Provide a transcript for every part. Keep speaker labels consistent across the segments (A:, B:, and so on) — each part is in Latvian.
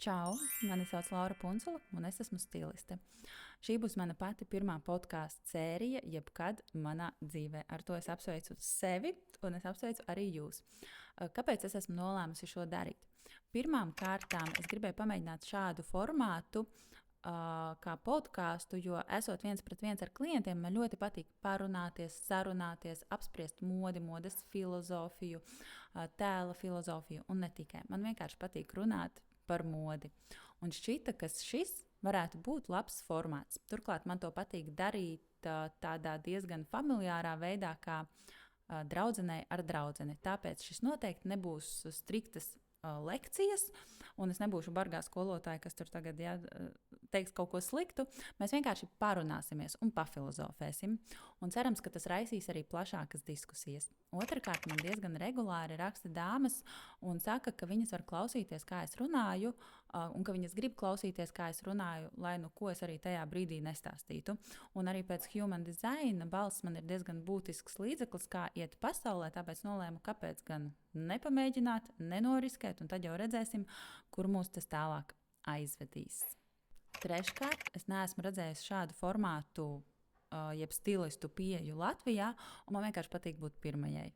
A: Čau, mani sauc Laura Punsula, un es esmu stiliste. Šī būs mana pati pirmā podkāstu sērija, jebkad manā dzīvē. Ar to es apsveicu sevi, un es apsveicu arī jūs. Kāpēc es esmu nolēmusi šo darīt? Pirmām kārtām es gribēju pamēģināt šādu formātu, kā podkāstu, jo esot viens pret viens ar klientiem, man ļoti patīk parunāties, sarunāties, apspriest modi, modes filozofiju, tēla filozofiju un ne tikai. Man vienkārši patīk runāt par modi. Un šķita, ka šis varētu būt labs formāts. Turklāt man to patīk darīt tādā diezgan familiārā veidā, kā draudzenei ar draudzeni. Tāpēc šis noteikti nebūs striktas lekcijas, un es nebūšu bargā skolotāja, kas tur tagad teiks kaut ko sliktu. Mēs vienkārši parunāsimies un pafilozofēsim, un cerams, ka tas raisīs arī plašākas diskusijas. Otrakārt, man diezgan regulāri raksta dāmas un saka, ka viņas var klausīties, kā es runāju, un ka viņas grib klausīties, kā es runāju, lai nu ko es arī tajā brīdī nestāstītu. Un arī pēc human design balss man ir diezgan būtisks līdzeklis, kā iet pasaulē, tāpēc nolēmu, kāpēc gan nepamēģināt, nenoriskēt, un tad jau redzēsim, kur mūs tas tālāk aizvedīs. Treškārt, es neesmu redzējis šādu formātu, jeb stilistu pieeju Latvijā, un man vienkārši patīk būt pirmajai.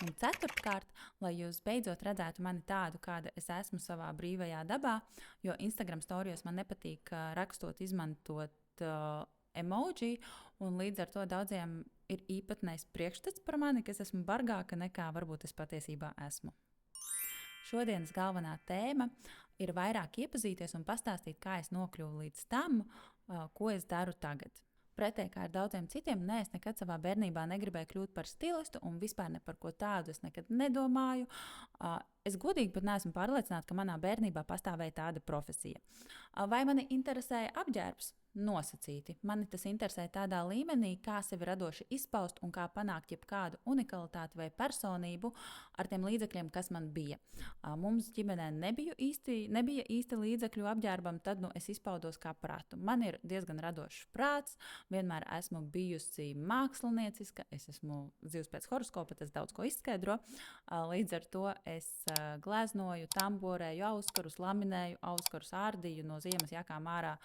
A: Un ceturtkārt, lai jūs beidzot redzētu mani tādu, kāda es esmu savā brīvajā dabā, jo Instagram storijos man nepatīk rakstot, izmantot emoji, un līdz ar to daudziem ir īpatnējs priekšstats par mani, ka es esmu bargāka nekā varbūt es patiesībā esmu. Šodienas galvenā tēma ir vairāk iepazīties un pastāstīt, kā es nokļuvu līdz tam, ko es daru tagad. Pretēji kā ar daudziem citiem, es nekad savā bērnībā negribēju kļūt par stilistu, un vispār ne par ko tādu es nekad nedomāju. Es godīgi pat neesmu pārliecināta, ka manā bērnībā pastāvēja tāda profesija. Vai mani interesēja apģērbs? Nosacīti. Mani tas interesē tādā līmenī, kā sevi radoši izpaust un kā panākt jebkādu unikalitāti vai personību ar tiem līdzekļiem, kas man bija. Mums ģimenē nebija īsti līdzekļu apģērbam, tad es izpaudos kā prātu. Man ir diezgan radošs prāts, vienmēr esmu bijusi mākslinieciska, es esmu dzīves pēc horoskopa, tas daudz ko izskaidro. Līdz ar to es gleznoju, tamborēju auskarus, laminēju auskarus, ārdīju no ziemas jakām ārā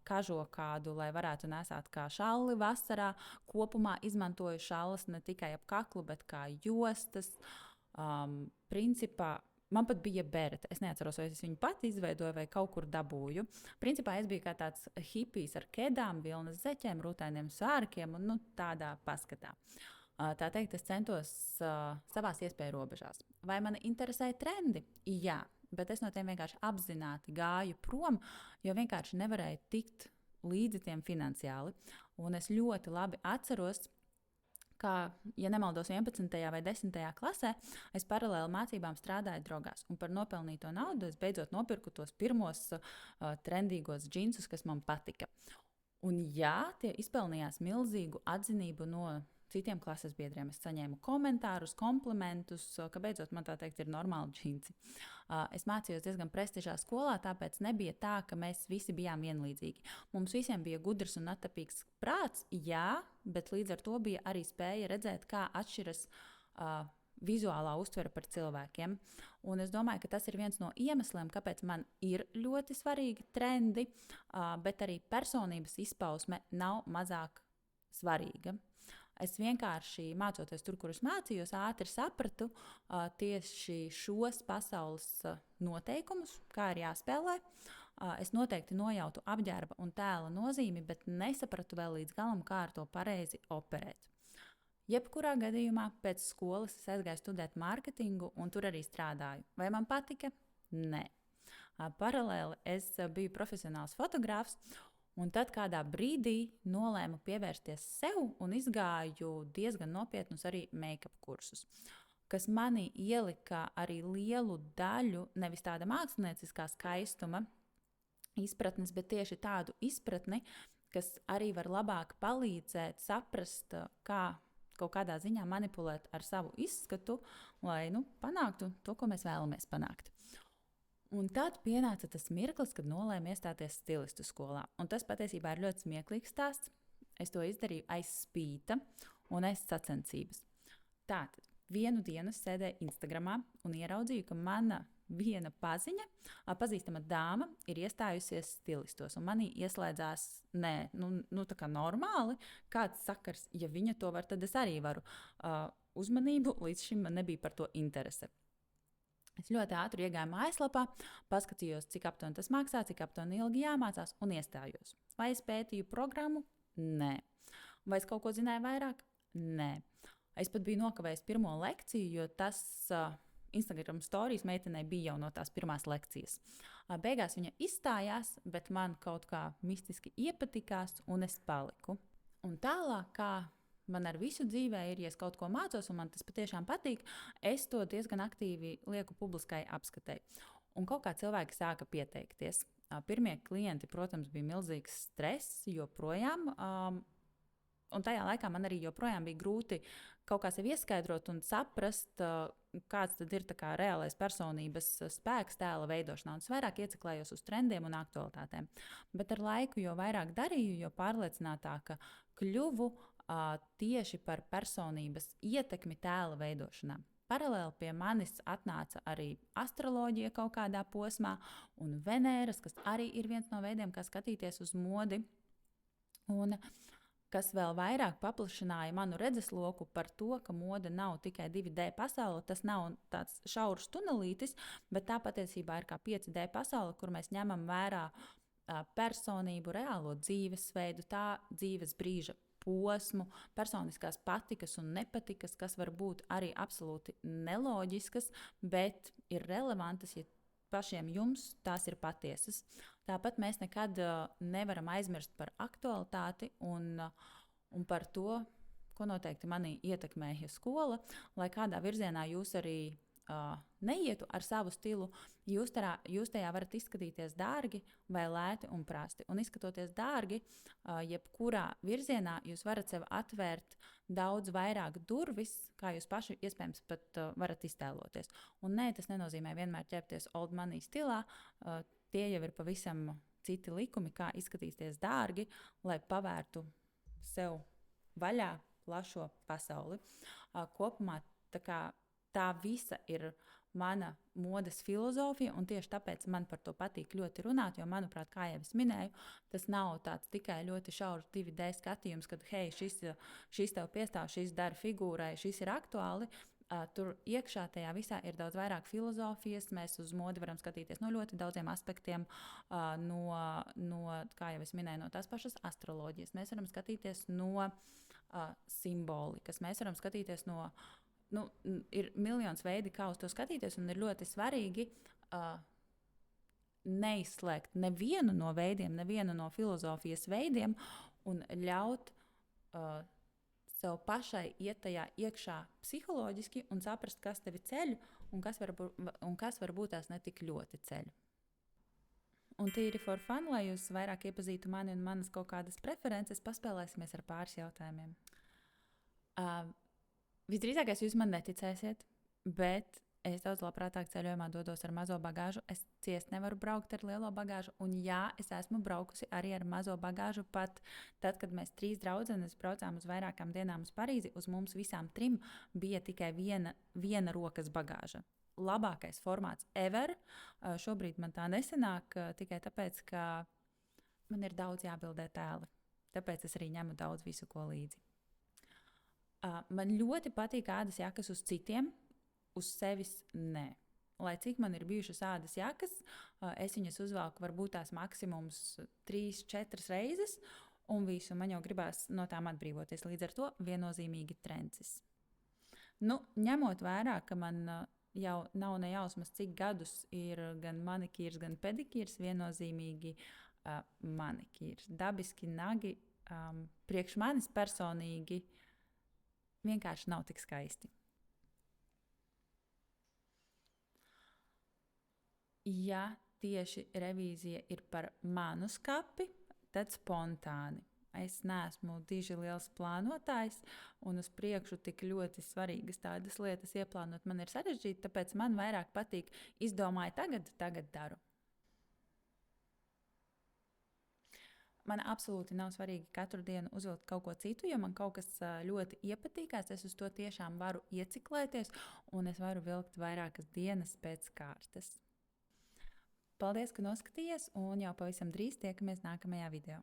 A: kažokādu, lai varētu nesāt kā šalli vasarā. Kopumā izmantoju šallas ne tikai ap kaklu, bet kā jostas. Principā man pat bija berete. Es neatceros, vai es viņu pati izveidoju vai kaut kur dabūju. Principā es biju kā tāds hipijs ar kedām, vilnas zeķēm, rūtainiem sārkiem un tādā paskatā. Tā teikt, es centos savās iespēju robežās. Vai mani interesēja trendi? Jā. Bet es no tiem vienkārši apzināti gāju prom, jo vienkārši nevarēju tikt līdzi tiem finansiāli. Un es ļoti labi atceros, ka, ja nemaldos 11. vai 10. klasē, es paralēli mācībām strādāju drogās. Un par nopelnīto naudu es beidzot nopirku tos pirmos trendīgos džinsus, kas man patika. Un jā, tie izpelnījās milzīgu atzinību no citiem klases biedriem. Es saņēmu komentārus, komplimentus, ka beidzot man tā teikt ir normāli džinsi. Es mācījos diezgan prestižā skolā, tāpēc nebija tā, ka mēs visi bijām vienlīdzīgi. Mums visiem bija gudrs un attapīgs prāts, jā, bet līdz ar to bija arī spēja redzēt, kā atšķiras vizuālā uztvere par cilvēkiem. Un es domāju, ka tas ir viens no iemesliem, kāpēc man ir ļoti svarīgi trendi, bet arī personības izpausme nav mazāk svarīga. Es vienkārši mācoties tur, kur es mācījos, ātri sapratu tieši šos pasaules noteikumus, kā ir jāspēlē. Es noteikti nojautu apģērba un tēla nozīmi, bet nesapratu vēl līdz galam, kā ar to pareizi operēt. Jebkurā gadījumā pēc skolas es aizgāju studēt mārketingu un tur arī strādāju. Vai man patika? Nē. Paralēli es biju profesionāls fotogrāfs. Un tad kādā brīdī nolēmu pievērsties sev un izgāju diezgan nopietnus arī make-up kursus, kas mani ielika arī lielu daļu nevis tāda mākslinieciskā skaistuma izpratnes, bet tieši tādu izpratni, kas arī var labāk palīdzēt saprast, kā kaut kādā ziņā manipulēt ar savu izskatu, lai panāktu to, ko mēs vēlamies panākt. Un tad pienāca tas mirklis, kad nolēmu iestāties stilistu skolā. Un tas patiesībā ir ļoti smieklīgs stāsts. Es to izdarīju aiz spīta un aiz sacensības. Tātad vienu dienu es sēdēju Instagramā un ieraudzīju, ka mana viena pazīstama dāma ir iestājusies stilistos, un manī ieslēdzās, tā kā normāli, kāds sakars, ja viņa to var, tad es arī varu. Uzmanību līdz šim man nebija par to interese. Es ļoti ātri iegāju mājaslapā, paskatījos, cik aptuveni tas maksā, cik aptuveni ilgi jāmācās, un iestājos. Vai es pētīju programmu? Nē. Vai es kaut ko zināju vairāk? Nē. Es pat biju nokavējis pirmo lekciju, jo tas Instagram stāstījis meitenei bija jau no tās pirmās lekcijas. Beigās viņa izstājās, bet man kaut kā mistiski iepatikās, un es paliku. Un tālāk, kā man ar visu dzīvē ir, ja es kaut ko mācos, un man tas patiešām patīk, es to diezgan aktīvi lieku publiskai apskatei. Un kaut kā cilvēki sāka pieteikties. Pirmie klienti, protams, bija milzīgs stress joprojām. Un tajā laikā man arī joprojām bija grūti kaut kā sev ieskaidrot un saprast, kāds tad ir reālais personības spēks tēla veidošanā. Un es vairāk ieciklējos uz trendiem un aktualitātēm. Bet ar laiku, jo vairāk darīju, jo pārliecinātāka kļuvu tieši par personības ietekmi tēla veidošanā. Paralēli pie manis atnāca arī astroloģija kaut kādā posmā, un Venēras, kas arī ir viens no veidiem, kā skatīties uz modi. Un kas vēl vairāk paplašināja manu redzesloku par to, ka mode nav tikai 2D pasaule, tas nav tāds šaurs tunelītis, bet tā patiesībā ir kā 5D pasaule, kur mēs ņemam vērā personību, reālo dzīvesveidu, tā dzīves brīža posmu, personiskās patikas un nepatikas, kas var būt arī absolūti neloģiskas, bet ir relevantas, ja pašiem jums tās ir patiesas. Tāpat mēs nekad nevaram aizmirst par aktualitāti un par to, ko noteikti manī ietekmēja skola, lai kādā virzienā jūs arī neietu ar savu stilu, jūs tajā varat izskatīties dārgi vai lēti un prasti. Un izskatoties dārgi, jebkurā virzienā jūs varat sev atvērt daudz vairāk durvis, kā jūs paši iespējams pat varat iztēloties. Un nē, tas nenozīmē vienmēr ķerties old money stilā, tie jau ir pavisam citi likumi, kā izskatīties dārgi, lai pavērtu sev vaļā plašo pasauli. Kopumā tā visa ir mana modes filozofija, un tieši tāpēc man par to patīk ļoti runāt, jo, manuprāt, kā jau es minēju, tas nav tāds tikai ļoti šaurs 2D skatījums, kad, hei, šis tev piestāv, šis dara figūrai, šis ir aktuāli. Tur iekšā tajā visā ir daudz vairāk filozofijas. Mēs uz modi varam skatīties no ļoti daudziem aspektiem, kā jau es minēju, no tās pašas astroloģijas. Mēs varam skatīties no simbolikas, mēs varam skatīties no ir miljons veidi, kā uz to skatīties, un ir ļoti svarīgi neizslēgt nevienu no veidiem, nevienu no filozofijas veidiem un ļaut sev pašai iet tajā iekšā psiholoģiski un saprast, kas tevi ceļ un kas varbūt tās netik ļoti ceļ. Un tīri for fun, lai jūs vairāk iepazītu mani un manas kaut kādas preferences, paspēlēsimies ar pāris jautājumiem. Visdrīzākais jūs man neticēsiet, bet es daudz labprātāk ceļojumā dodos ar mazo bagāžu. Es ciest nevaru braukt ar lielo bagāžu, un jā, es esmu braukusi arī ar mazo bagāžu. Pat tad, kad mēs 3 draudzenes braucām uz vairākām dienām uz Parīzi, uz mums visām 3 bija tikai viena rokas bagāža. Labākais formāts ever. Šobrīd man tā nesanāk tikai tāpēc, ka man ir daudz jābildē tēli. Tāpēc es arī ņemu daudz visu, ko līdzi. Man ļoti patīk ādas jakas uz citiem, uz sevis nē. Lai cik man ir bijušas ādas jakas, es viņas uzvelku varbūt tās maksimums 3-4 reizes, un visu man jau gribās no tām atbrīvoties. Līdz ar to viennozīmīgi trencis. Ņemot vērā, ka man jau nav nejausmas, cik gadus ir gan manikīrs, gan pedikīrs, viennozīmīgi manikīrs. Dabiski nagi priekš manis personīgi vienkārši nav tik skaisti. Ja tieši revīzija ir par manu skapi, tad spontāni. Es neesmu diži liels plānotājs, un uz priekšu tik ļoti svarīgas tādas lietas ieplānot man ir sarežģīti, tāpēc man vairāk patīk izdomāju tagad daru. Man absolūti nav svarīgi katru dienu uzvilkt kaut ko citu, ja man kaut kas ļoti iepatīkās, es uz to tiešām varu ieciklēties, un es varu vilkt vairākas dienas pēc kārtas. paldies, ka noskatījies, un jau pavisam drīz tiekamies nākamajā video.